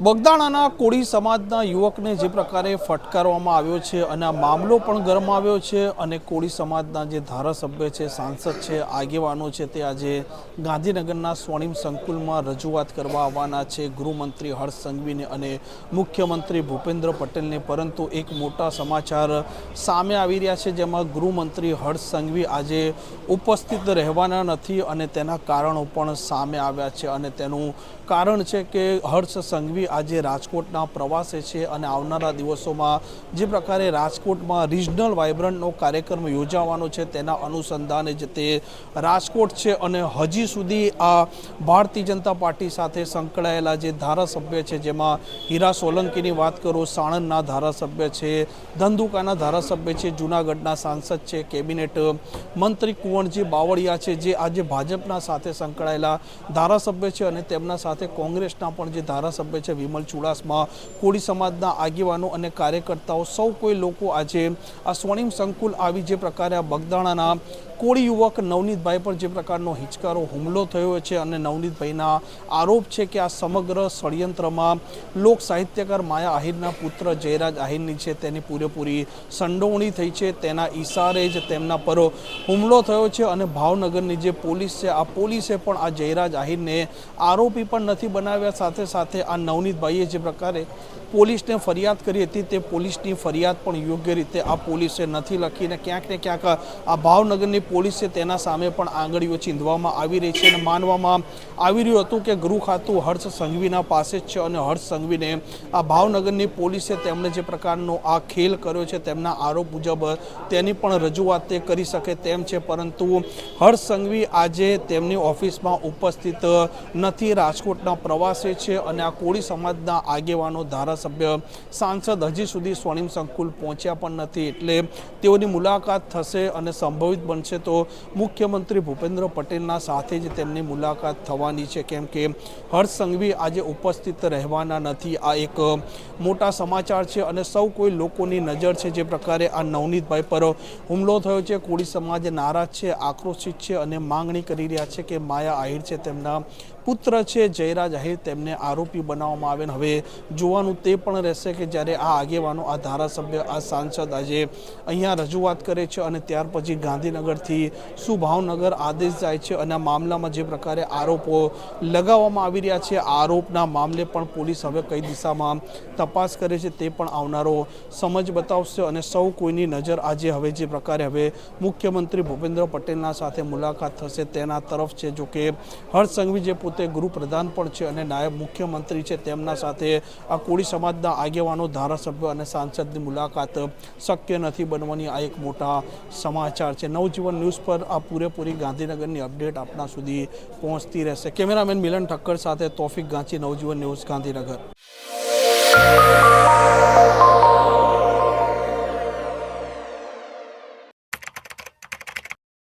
બગદાણાના કોળી સમાજના યુવકને જે પ્રકારે ફટકારવામાં આવ્યો છે અને આ મામલો પણ ગરમાવ્યો છે અને કોળી સમાજના જે ધારાસભ્ય છે, સાંસદ છે, આગેવાનો છે તે આજે ગાંધીનગરના સ્વર્ણિમ સંકુલમાં રજૂઆત કરવા આવવાના છે ગૃહમંત્રી હર્ષ સંઘવીને અને મુખ્યમંત્રી ભૂપેન્દ્ર પટેલને। પરંતુ એક મોટા સમાચાર સામે આવી રહ્યા છે, જેમાં ગૃહમંત્રી હર્ષ સંઘવી આજે ઉપસ્થિત રહેવાના નથી અને તેના કારણો પણ સામે આવ્યા છે અને તેનું કારણ છે કે હર્ષ સંઘવી આજે રાજકોટના પ્રવાસે છે અને આવનારા દિવસોમાં જે પ્રકારે રાજકોટમાં રિજનલ વાઇબ્રન્ટનો કાર્યક્રમ યોજાવાનો છે તેના અનુસંધાને જ તે રાજકોટ છે અને હજી સુધી આ ભારતીય જનતા પાર્ટી સાથે સંકળાયેલા જે ધારાસભ્ય છે, જેમાં હીરા સોલંકીની વાત કરું, સાણંદના ધારાસભ્ય છે, ધંધુકાના ધારાસભ્ય છે, જૂનાગઢના સાંસદ છે, કેબિનેટ મંત્રી કુંવરજી બાવળિયા છે, જે આજે ભાજપના સાથે સંકળાયેલા ધારાસભ્ય છે અને તેમના સાથે કોંગ્રેસના પણ જે ધારાસભ્ય છે વિમલ ચુડાસમા, કોળી સમાજના આગેવાનો અને કાર્યકર્તાઓ સૌ કોઈ લોકો આજે આ સ્વર્ણિમ સંકુલ આવી જે પ્રકારે આ બગદાણાના કોળી યુવક નવનીતભાઈ પર જે પ્રકારનો હિચકારો હુમલો થયો છે અને નવનીતભાઈના આરોપ છે કે આ સમગ્ર ષડયંત્રમાં લોક સાહિત્યકાર માયા આહિરના પુત્ર જયરાજ આહિરની છે તેની પૂરેપૂરી સંડોવણી થઈ છે, તેના ઈશારે જ તેમના પર હુમલો થયો છે અને ભાવનગરની જે પોલીસ છે આ પોલીસે પણ આ જયરાજ આહિરને આરોપી પણ નથી બનાવ્યા। સાથે સાથે આ નવનીતભાઈએ જે પ્રકારે પોલીસને ફરિયાદ કરી હતી તે પોલીસની ફરિયાદ પણ યોગ્ય રીતે આ પોલીસે નથી લખીને ક્યાંક ને ક્યાંક આ ભાવનગરની પોલીસ છે તેના સામે પણ આંગળીઓ ચીંધવામાં આવી રહી છે અને માનવામાં આવી રહ્યું હતું કે ગૃહ ખાતું હર્ષ સંઘવીના પાસે જ છે અને હર્ષ સંઘવીને આ ભાવનગરની પોલીસે તેમણે જે પ્રકારનો આ ખેલ કર્યો છે તેમના આરોપ મુજબ તેની પણ રજૂઆત તે કરી શકે તેમ છે। પરંતુ હર્ષ સંઘવી આજે તેમની ઓફિસમાં ઉપસ્થિત નથી, રાજકોટના પ્રવાસે છે અને આ કોળી સમાજના આગેવાનો, ધારાસભ્ય, સાંસદ હજી સુધી સ્વર્ણિમ સંકુલ પહોંચ્યા પણ નથી, એટલે તેઓની મુલાકાત થશે અને સંભવિત બનશે તો મુખ્યમંત્રી ભૂપેન્દ્ર પટેલના સાથે જ તેમની મુલાકાત થવાની છે, કેમ કે હર્ષ સંઘવી આજે ઉપસ્થિત રહેવાના નથી। આ એક મોટા સમાચાર છે અને સૌ કોઈ લોકોની નજર છે જે પ્રકારે આ નવનીતભાઈ પર હુમલો થયો છે। કોળી સમાજ નારાજ છે, આક્રોશિત છે અને માંગણી કરી રહ્યા છે કે માયા આહિર છે તેમના પુત્ર છે જયરાજ આહિર તેમને આરોપી બનાવવામાં આવે। હવે જોવાનું તે પણ રહેશે કે જ્યારે આ આગેવાનો, આ ધારાસભ્ય, આ સાંસદ આજે અહીંયા રજૂઆત કરે છે અને ત્યાર પછી ગાંધીનગરથી શું ભાવનગર આદેશ જાય છે અને આ મામલામાં જે પ્રકારે આરોપો લગાવવામાં આવી રહ્યા છે, આરોપના મામલે પણ પોલીસ હવે કઈ દિશામાં તપાસ કરે છે તે પણ આવનારો સમજ બતાવશે અને સૌ કોઈની નજર આજે હવે જે પ્રકારે હવે મુખ્યમંત્રી ભૂપેન્દ્ર પટેલના સાથે મુલાકાત થશે તેના તરફ છે। જો કે હર્ષ સંઘવી જે પોતે ગૃહપ્રધાન પણ છે અને નાયબ મુખ્યમંત્રી છે, તેમના સાથે આ કોળી સમાજના આગેવાનો, ધારાસભ્યો અને સાંસદની મુલાકાત શક્ય નથી બનવાની, આ એક મોટા સમાચાર છે। નવજીવન ન્યૂઝ પર આ પૂરેપૂરી ગાંધીનગરની અપડેટ આપના સુધી પહોંચતી રહેશે। કેમેરામેન મિલન ઠક્કર સાથે તોફિક ગાંચી, નવજીવન ન્યૂઝ, ગાંધીનગર।